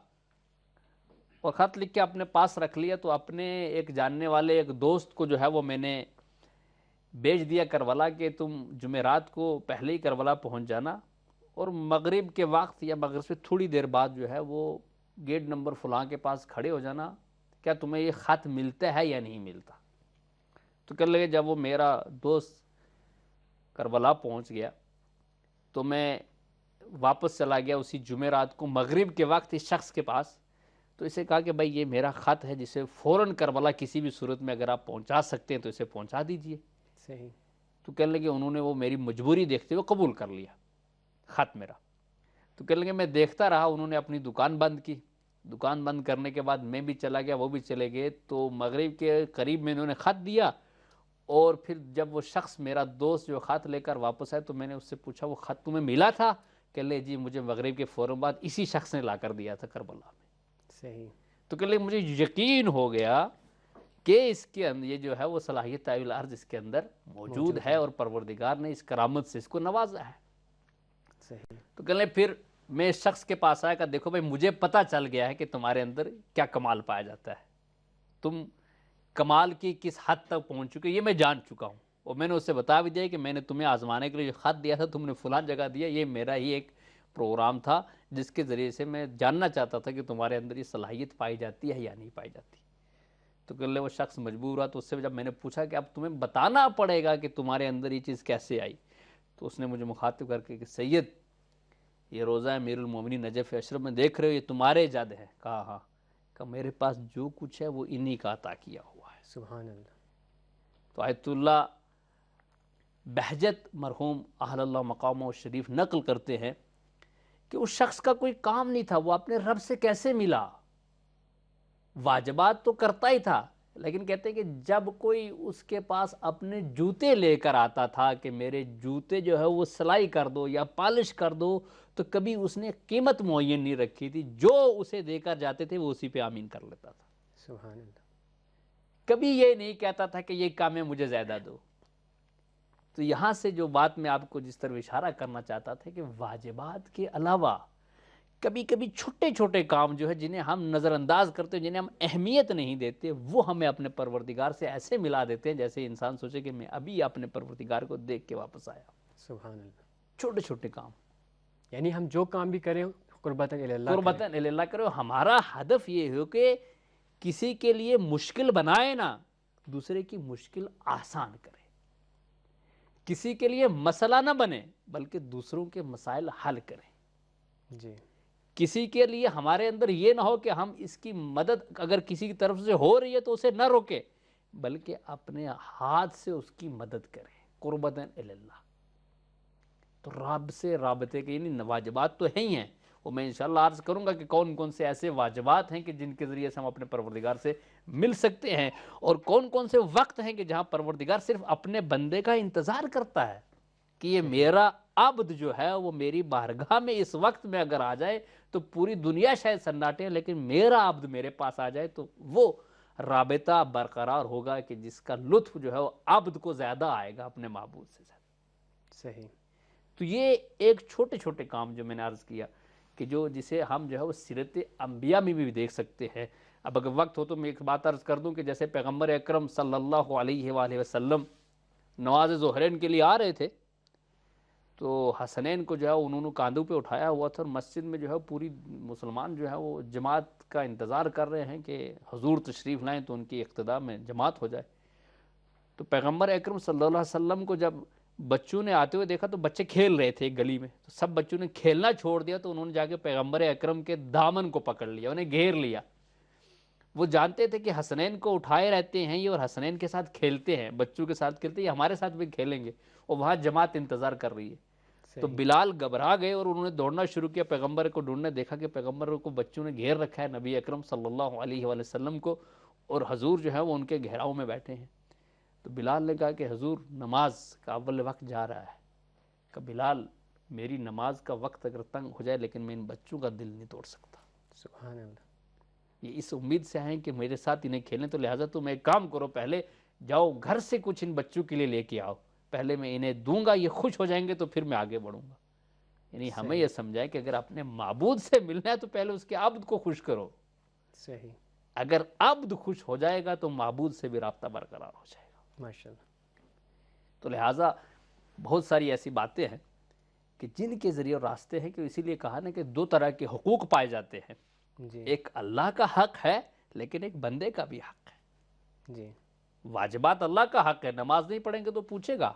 اور خط لکھ کے اپنے پاس رکھ لیا، تو اپنے ایک جاننے والے ایک دوست کو جو ہے وہ میں نے بھیج دیا کربلا کہ تم جمعرات کو پہلے ہی کربلا پہنچ جانا، اور مغرب کے وقت یا مغرب سے تھوڑی دیر بعد جو ہے وہ گیٹ نمبر فلاں کے پاس کھڑے ہو جانا، کیا تمہیں یہ خط ملتا ہے یا نہیں ملتا؟ تو کہنے لگے جب وہ میرا دوست کربلا پہنچ گیا تو میں واپس چلا گیا اسی جمعرات کو مغرب کے وقت اس شخص کے پاس، تو اسے کہا کہ بھائی یہ میرا خط ہے جسے فوراً کربلا کسی بھی صورت میں اگر آپ پہنچا سکتے ہیں تو اسے پہنچا دیجئے۔ صحیح۔ تو کہنے لگے انہوں نے وہ میری مجبوری دیکھتے ہوئے قبول کر لیا خط میرا۔ تو کہنے لگے میں دیکھتا رہا، انہوں نے اپنی دکان بند کی، دکان بند کرنے کے بعد میں بھی چلا گیا، وہ بھی چلے گئے، تو مغرب کے قریب میں انہوں نے خط دیا، اور پھر جب وہ شخص میرا دوست جو خط لے کر واپس آئے تو میں نے اس سے پوچھا وہ خط تمہیں ملا تھا؟ کہ لے جی مجھے مغرب کے فوراً بعد اسی شخص نے لا کر دیا تھا کربلا میں۔ صحیح۔ تو کہ لے مجھے یقین ہو گیا کہ اس کے اندر یہ جو ہے وہ صلاحیت طی الارض اس کے اندر موجود ہے، اور پروردگار نے اس کرامت سے اس کو نوازا ہے۔ صحیح۔ تو کہ لے پھر میں اس شخص کے پاس آیا کہ دیکھو بھائی مجھے پتہ چل گیا ہے کہ تمہارے اندر کیا کمال پایا جاتا ہے، تم کمال کی کس حد تک پہنچ چکے یہ میں جان چکا ہوں، اور میں نے اس سے بتا بھی دیا کہ میں نے تمہیں آزمانے کے لیے جو خط دیا تھا تم نے فلاں جگہ دیا، یہ میرا ہی ایک پروگرام تھا جس کے ذریعے سے میں جاننا چاہتا تھا کہ تمہارے اندر یہ صلاحیت پائی جاتی ہے یا نہیں پائی جاتی۔ تو کہ وہ شخص مجبور ہوا، تو اس سے جب میں نے پوچھا کہ اب تمہیں بتانا پڑے گا کہ تمہارے اندر یہ چیز کیسے آئی، تو اس نے مجھے مخاطب کر کے کہ سید یہ روزہ امیر المومنین نجف اشرف میں دیکھ رہے ہو یہ تمہارے ایجاد ہے؟ کہا ہاں۔ کہ میرے پاس جو کچھ ہے وہ انہی کا عطا کیا ہوا ہے۔ سبحان اللہ۔ تو آیت اللہ بہجت مرحوم اہل اللہ مقامہ و شریف نقل کرتے ہیں کہ اس شخص کا کوئی کام نہیں تھا، وہ اپنے رب سے کیسے ملا، واجبات تو کرتا ہی تھا، لیکن کہتے ہیں کہ جب کوئی اس کے پاس اپنے جوتے لے کر آتا تھا کہ میرے جوتے جو ہے وہ سلائی کر دو یا پالش کر دو، تو کبھی اس نے قیمت معین نہیں رکھی تھی، جو اسے دے کر جاتے تھے وہ اسی پہ آمین کر لیتا تھا۔ سبحان اللہ۔ کبھی یہ نہیں کہتا تھا کہ یہ کام ہے مجھے زیادہ دو۔ تو یہاں سے جو بات میں آپ کو جس طرح اشارہ کرنا چاہتا تھا کہ واجبات کے علاوہ کبھی کبھی چھوٹے چھوٹے کام جو ہے جنہیں ہم نظر انداز کرتے ہیں، جنہیں ہم اہمیت نہیں دیتے، وہ ہمیں اپنے پروردگار سے ایسے ملا دیتے ہیں جیسے انسان سوچے کہ میں ابھی اپنے پروردگار کو دیکھ کے واپس آیا۔ سبحان اللہ۔ چھوٹے چھوٹے کام، یعنی ہم جو کام بھی کریں قربتاً الی اللہ قربتاً الی اللہ کرو۔ ہمارا ہدف یہ ہو کہ کسی کے لیے مشکل بنائے نہ، دوسرے کی مشکل آسان کرے، کسی کے لیے مسئلہ نہ بنے بلکہ دوسروں کے مسائل حل کریں۔ جی۔ کسی کے لیے ہمارے اندر یہ نہ ہو کہ ہم اس کی مدد اگر کسی کی طرف سے ہو رہی ہے تو اسے نہ روکے، بلکہ اپنے ہاتھ سے اس کی مدد کریں، قربتاً الی اللہ۔ تو رب سے رابطے کے یعنی واجبات تو ہیں ہی ہیں، وہ میں انشاءاللہ عرض کروں گا کہ کون کون سے ایسے واجبات ہیں کہ جن کے ذریعے سے ہم اپنے پروردگار سے مل سکتے ہیں، اور کون کون سے وقت ہیں کہ جہاں پروردگار صرف اپنے بندے کا انتظار کرتا ہے کہ یہ میرا عبد جو ہے وہ میری بارگاہ میں اس وقت میں اگر آ جائے تو پوری دنیا شاید سناٹے، لیکن میرا عبد میرے پاس آ جائے تو وہ رابطہ برقرار ہوگا کہ جس کا لطف جو ہے وہ عبد کو زیادہ آئے گا اپنے معبود سے زیادہ۔ صحیح۔ تو یہ ایک چھوٹے چھوٹے کام جو میں نے عرض کیا کہ جو جسے ہم جو ہے وہ سیرت انبیاء میں بھی دیکھ سکتے ہیں۔ اب اگر وقت ہو تو میں ایک بات عرض کر دوں کہ جیسے پیغمبر اکرم صلی اللہ علیہ وآلہ وسلم نماز ظہرین کے لیے آ رہے تھے تو حسنین کو جو ہے انہوں نے کاندھوں پہ اٹھایا ہوا تھا، اور مسجد میں جو ہے پوری مسلمان جو ہے وہ جماعت کا انتظار کر رہے ہیں کہ حضور تشریف لائیں تو ان کی اقتداء میں جماعت ہو جائے۔ تو پیغمبر اکرم صلی اللہ علیہ وسلم کو جب بچوں نے آتے ہوئے دیکھا تو بچے کھیل رہے تھے ایک گلی میں، تو سب بچوں نے کھیلنا چھوڑ دیا، تو انہوں نے جا کے پیغمبر اکرم کے دامن کو پکڑ لیا، انہیں گھیر لیا۔ وہ جانتے تھے کہ حسنین کو اٹھائے رہتے ہیں یہ اور حسنین کے ساتھ کھیلتے ہیں، بچوں کے ساتھ کھیلتے ہیں، یہ ہمارے ساتھ بھی کھیلیں گے، اور وہاں جماعت انتظار کر رہی ہے۔ تو بلال گھبرا گئے اور انہوں نے دوڑنا شروع کیا پیغمبر کو ڈھونڈنے، دیکھا کہ پیغمبر کو بچوں نے گھیر رکھا ہے، نبی اکرم صلی اللہ علیہ وآلہ وسلم کو، اور حضور جو ہے وہ ان کے گھیراؤ میں بیٹھے ہیں۔ تو بلال نے کہا کہ حضور نماز کا اول وقت جا رہا ہے، کہ بلال میری نماز کا وقت اگر تنگ ہو جائے لیکن میں ان بچوں کا دل نہیں توڑ سکتا۔ سبحان اللہ۔ یہ اس امید سے آئے کہ میرے ساتھ انہیں کھیلیں، تو لہٰذا تم ایک کام کرو، پہلے جاؤ گھر سے کچھ ان بچوں کے لیے لے کے آؤ، پہلے میں انہیں دوں گا، یہ خوش ہو جائیں گے تو پھر میں آگے بڑھوں گا۔ یعنی ہمیں یہ سمجھائے کہ اگر اپنے معبود سے ملنا ہے تو پہلے اس کے عبد کو خوش کرو۔ صحیح۔ اگر عبد خوش ہو جائے گا تو معبود سے بھی رابطہ برقرار ہو جائے گا۔ ماشاءاللہ۔ تو لہٰذا بہت ساری ایسی باتیں ہیں کہ جن کے ذریعے راستے ہیں، کہ اسی لیے کہا نا کہ دو طرح کے حقوق پائے جاتے ہیں، جی ایک اللہ کا حق ہے لیکن ایک بندے کا بھی حق ہے۔ جی۔ واجبات اللہ کا حق ہے، نماز نہیں پڑھیں گے تو پوچھے گا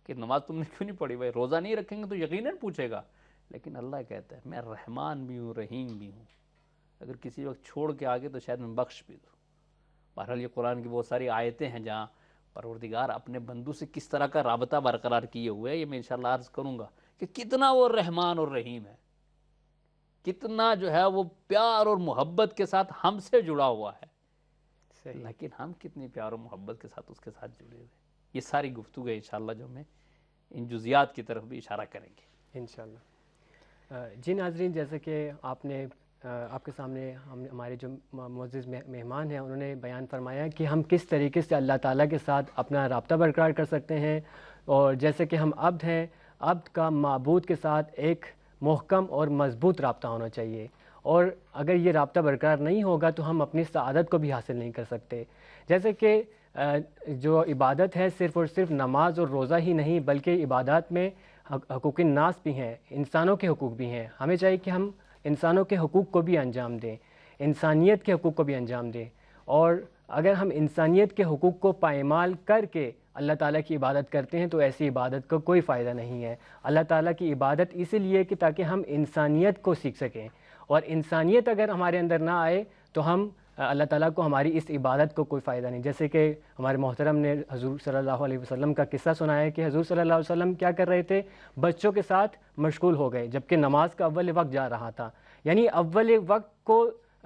کہ نماز تم نے کیوں نہیں پڑھی بھائی، روزہ نہیں رکھیں گے تو یقیناً پوچھے گا، لیکن اللہ کہتا ہے میں رحمان بھی ہوں رحیم بھی ہوں، اگر کسی وقت چھوڑ کے آگے تو شاید میں بخش بھی دوں۔ بہرحال یہ قرآن کی بہت ساری آیتیں ہیں جہاں پروردگار اپنے بندوں سے کس طرح کا رابطہ برقرار کیے ہوئے ہے، یہ میں انشاءاللہ عرض کروں گا کہ کتنا وہ رحمان اور رحیم ہے، کتنا جو ہے وہ پیار اور محبت کے ساتھ ہم سے جڑا ہوا ہے، صحیح۔ لیکن ہم کتنی پیار اور محبت کے ساتھ اس کے ساتھ جڑے ہوئے۔ یہ ساری گفتگو ہے انشاءاللہ جو ہمیں ان جزیات کی طرف بھی اشارہ کریں گے انشاءاللہ۔ جی ناظرین، جیسے کہ آپ کے سامنے ہمارے جو معزز مہمان ہیں انہوں نے بیان فرمایا کہ ہم کس طریقے سے اللہ تعالیٰ کے ساتھ اپنا رابطہ برقرار کر سکتے ہیں، اور جیسے کہ ہم عبد ہیں، عبد کا معبود کے ساتھ ایک محکم اور مضبوط رابطہ ہونا چاہیے، اور اگر یہ رابطہ برقرار نہیں ہوگا تو ہم اپنی سعادت کو بھی حاصل نہیں کر سکتے۔ جیسے کہ جو عبادت ہے صرف اور صرف نماز اور روزہ ہی نہیں، بلکہ عبادات میں حقوق الناس بھی ہیں، انسانوں کے حقوق بھی ہیں۔ ہمیں چاہیے کہ ہم انسانوں کے حقوق کو بھی انجام دیں، انسانیت کے حقوق کو بھی انجام دیں، اور اگر ہم انسانیت کے حقوق کو پائمال کر کے اللہ تعالیٰ کی عبادت کرتے ہیں تو ایسی عبادت کا کوئی فائدہ نہیں ہے۔ اللہ تعالیٰ کی عبادت اسی لیے کہ تاکہ ہم انسانیت کو سیکھ سکیں، اور انسانیت اگر ہمارے اندر نہ آئے تو ہم اللہ تعالیٰ کو ہماری اس عبادت کو کوئی فائدہ نہیں۔ جیسے کہ ہمارے محترم نے حضور صلی اللہ علیہ وسلم کا قصہ سنایا ہے کہ حضور صلی اللہ علیہ وسلم کیا کر رہے تھے، بچوں کے ساتھ مشغول ہو گئے جبکہ نماز کا اول وقت جا رہا تھا۔ یعنی اول وقت کو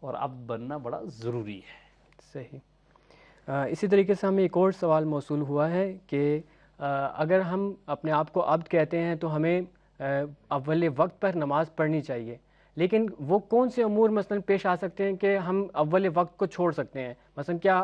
اور عبد بننا بڑا ضروری ہے۔ صحیح۔ اسی طریقے سے ہمیں ایک اور سوال موصول ہوا ہے کہ اگر ہم اپنے آپ کو عبد کہتے ہیں تو ہمیں اول وقت پر نماز پڑھنی چاہیے، لیکن وہ کون سے امور مثلاً پیش آ سکتے ہیں کہ ہم اول وقت کو چھوڑ سکتے ہیں؟ مثلاً کیا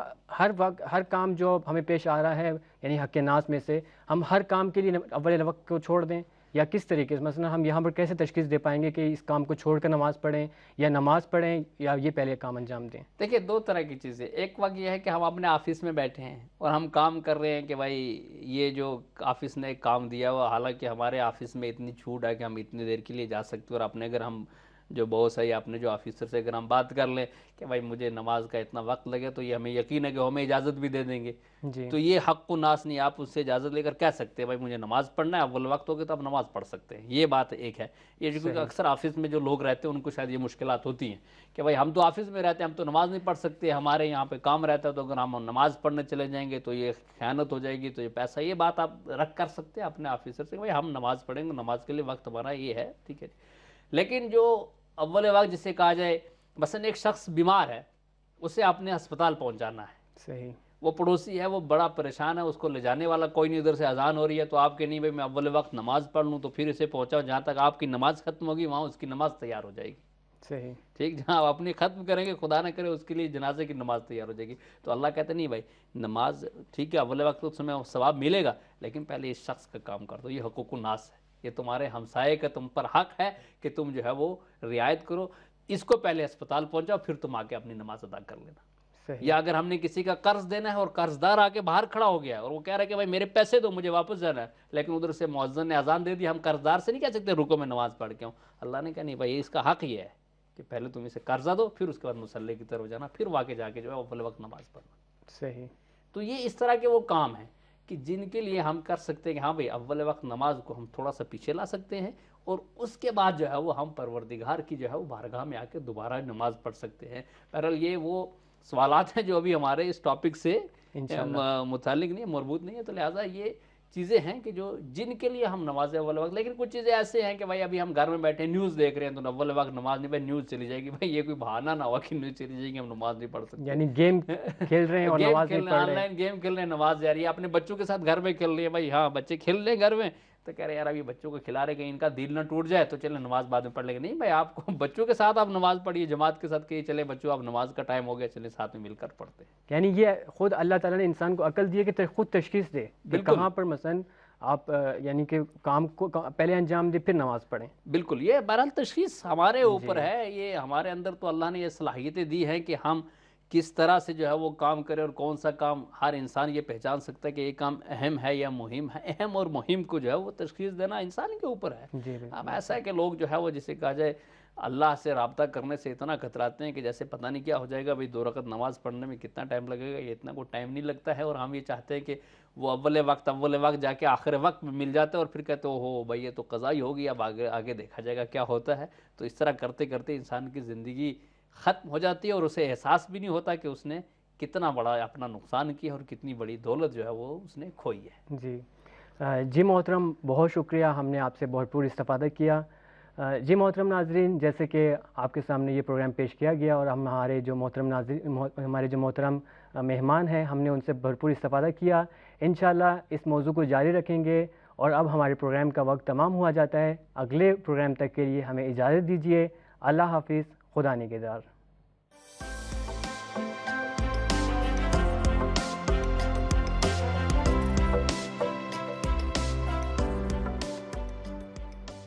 ہر کام جو ہمیں پیش آ رہا ہے یعنی حق ناس میں سے ہم ہر کام کے لیے اول وقت کو چھوڑ دیں، یا کس طریقے سے مثلاً ہم یہاں پر کیسے تشخیص دے پائیں گے کہ اس کام کو چھوڑ کر نماز پڑھیں یا نماز پڑھیں یا یہ پہلے کام انجام دیں؟ دیکھیے دو طرح کی چیزیں، ایک وقت یہ ہے کہ ہم اپنے آفس میں بیٹھے ہیں اور ہم کام کر رہے ہیں کہ بھائی یہ جو آفس نے ایک کام دیا ہوا، حالانکہ ہمارے آفس میں اتنی چھوٹ ہے کہ ہم اتنی دیر کے لیے جا سکتے ہیں، اور اپنے اگر ہم جو باس ہے یا اپنے جو آفیسر سے اگر ہم بات کر لیں کہ بھائی مجھے نماز کا اتنا وقت لگے، تو یہ ہمیں یقین ہے کہ ہمیں اجازت بھی دے دیں گے۔ جی تو یہ حق و ناس نہیں، آپ اس سے اجازت لے کر کہہ سکتے ہیں بھائی مجھے نماز پڑھنا ہے، اول وقت ہوگا تو آپ نماز پڑھ سکتے ہیں، یہ بات ایک ہے۔ یہ کیونکہ اکثر آفس میں جو لوگ رہتے ہیں ان کو شاید یہ مشکلات ہوتی ہیں کہ بھائی ہم تو آفس میں رہتے ہیں، ہم تو نماز نہیں پڑھ سکتے، ہمارے یہاں پہ کام رہتا ہے، تو اگر ہم نماز پڑھنے چلے جائیں گے تو یہ خیانت ہو جائے گی، تو یہ پیسہ، یہ بات آپ رکھ کر سکتے ہیں اپنے آفیسر سے کہ بھائی ہم نماز پڑھیں گے، نماز کے لیے وقت ہمارا یہ ہے، ٹھیک ہے۔ لیکن جو اول وقت جسے کہا جائے، مثلا ایک شخص بیمار ہے، اسے آپ نے ہسپتال پہنچانا ہے، صحیح وہ پڑوسی ہے، وہ بڑا پریشان ہے، اس کو لے جانے والا کوئی نہیں، ادھر سے اذان ہو رہی ہے، تو آپ کہ نہیں بھائی میں اول وقت نماز پڑھ لوں، تو پھر اسے پہنچاؤ جہاں تک آپ کی نماز ختم ہوگی وہاں اس کی نماز تیار ہو جائے گی، صحیح ٹھیک، جہاں آپ اپنی ختم کریں گے خدا نہ کرے اس کے لیے جنازے کی نماز تیار ہو جائے گی۔ تو اللہ کہتے نہیں بھائی نماز ٹھیک ہے اول وقت اس میں ثواب ملے گا، لیکن پہلے اس شخص کا کام کر دو، یہ حقوق الناس ہے، یہ تمہارے ہمسائے کا تم پر حق ہے کہ تم جو ہے وہ رعایت کرو، اس کو پہلے اسپتال پہنچاؤ، پھر تم آ کے اپنی نماز ادا کر لینا۔ صحیح یا اگر ہم نے کسی کا قرض دینا ہے اور قرض دار آ کے باہر کھڑا ہو گیا ہے اور وہ کہہ رہا ہے کہ بھائی میرے پیسے دو مجھے واپس جانا ہے، لیکن ادھر سے مؤذن نے اذان دے دی، ہم قرض دار سے نہیں کہہ سکتے رکو میں نماز پڑھ کے آؤں۔ اللہ نے کہا نہیں بھائی اس کا حق یہ ہے کہ پہلے تم اسے قرضہ دو، پھر اس کے بعد مصلی کی طرف جانا، پھر واقع جا کے جو ہے اول وقت نماز پڑھنا۔ صحیح تو یہ اس طرح کے وہ کام ہیں کہ جن کے لیے ہم کر سکتے ہیں کہ ہاں بھئی اول وقت نماز کو ہم تھوڑا سا پیچھے لا سکتے ہیں، اور اس کے بعد جو ہے وہ ہم پروردگار کی جو ہے وہ بارگاہ میں آ کے دوبارہ نماز پڑھ سکتے ہیں۔ بہرحال یہ وہ سوالات ہیں جو ابھی ہمارے اس ٹاپک سے متعلق نہیں ہے، مربوط نہیں ہے، تو لہٰذا یہ چیزیں ہیں کہ جو جن کے لیے ہم نماز اول وقت، لیکن کچھ چیزیں ایسے ہیں کہ بھائی ابھی ہم گھر میں بیٹھے نیوز دیکھ رہے ہیں تو اول وقت نماز نہیں، بھائی نیوز چلی جائے گی، بھائی یہ کوئی بہانہ نہ ہوا کہ نیوز چلی جائے گی ہم نماز نہیں پڑھ سکتے، یعنی گیم کھیل رہے ہیں اور گیم نماز کھیل نہیں رہے ہیں، پڑھ آن رہے ہیں۔ لائن گیم کھیل رہے ہیں، نماز جاری ہے، اپنے بچوں کے ساتھ گھر میں کھیل رہے ہیں، بھائی ہاں بچے کھیل رہے ہیں گھر میں، تو کہہ رہے ہیں یار ابھی بچوں کو کھلا رہے کہ ان کا دل نہ ٹوٹ جائے تو چلے نماز بعد میں پڑھ لیں گے، نہیں بھائی آپ کو بچوں کے ساتھ آپ نماز پڑھیے، جماعت کے ساتھ کہیے چلے بچوں آپ نماز کا ٹائم ہو گیا چلے ساتھ میں مل کر پڑھتے ہیں۔ یعنی یہ خود اللہ تعالیٰ نے انسان کو عقل دی ہے کہ خود تشخیص دے کہ بالکل کہاں پر مثلاً آپ یعنی کہ کام کو پہلے انجام دے پھر نماز پڑھیں۔ بالکل، یہ بہرحال تشخیص ہمارے اوپر ہے، یہ ہمارے اندر تو اللہ نے یہ صلاحیتیں دی ہیں کہ ہم کس طرح سے جو ہے وہ کام کریں، اور کون سا کام ہر انسان یہ پہچان سکتا ہے کہ یہ کام اہم ہے یا مہم ہے۔ اہم اور مہم کو جو ہے وہ تشخیص دینا انسان کے اوپر ہے۔ جی اب ایسا ہے کہ لوگ جو ہے وہ جسے کہا جائے اللہ سے رابطہ کرنے سے اتنا کتراتے ہیں کہ جیسے پتہ نہیں کیا ہو جائے گا، بھئی 2 رکعت نماز پڑھنے میں کتنا ٹائم لگے گا، یہ اتنا کوئی ٹائم نہیں لگتا ہے، اور ہم یہ چاہتے ہیں کہ وہ اول وقت جا کے آخر وقت میں مل جاتا ہے، اور پھر کہتے ہو بھئی یہ تو قضا ہی ہوگی، اب آگے دیکھا جائے گا کیا ہوتا ہے۔ تو اس طرح کرتے کرتے انسان کی زندگی ختم ہو جاتی ہے، اور اسے احساس بھی نہیں ہوتا کہ اس نے کتنا بڑا اپنا نقصان کیا اور کتنی بڑی دولت جو ہے وہ اس نے کھوئی ہے۔ جی جی محترم، بہت شکریہ، ہم نے آپ سے بھرپور استفادہ کیا۔ جی محترم ناظرین، جیسے کہ آپ کے سامنے یہ پروگرام پیش کیا گیا اور ہمارے جو محترم مہمان ہیں ہم نے ان سے بھرپور استفادہ کیا، انشاءاللہ اس موضوع کو جاری رکھیں گے۔ اور اب ہمارے پروگرام کا وقت تمام ہوا جاتا ہے، اگلے پروگرام تک کے لیے ہمیں اجازت دیجیے۔ اللہ حافظ، خدا نگہدار۔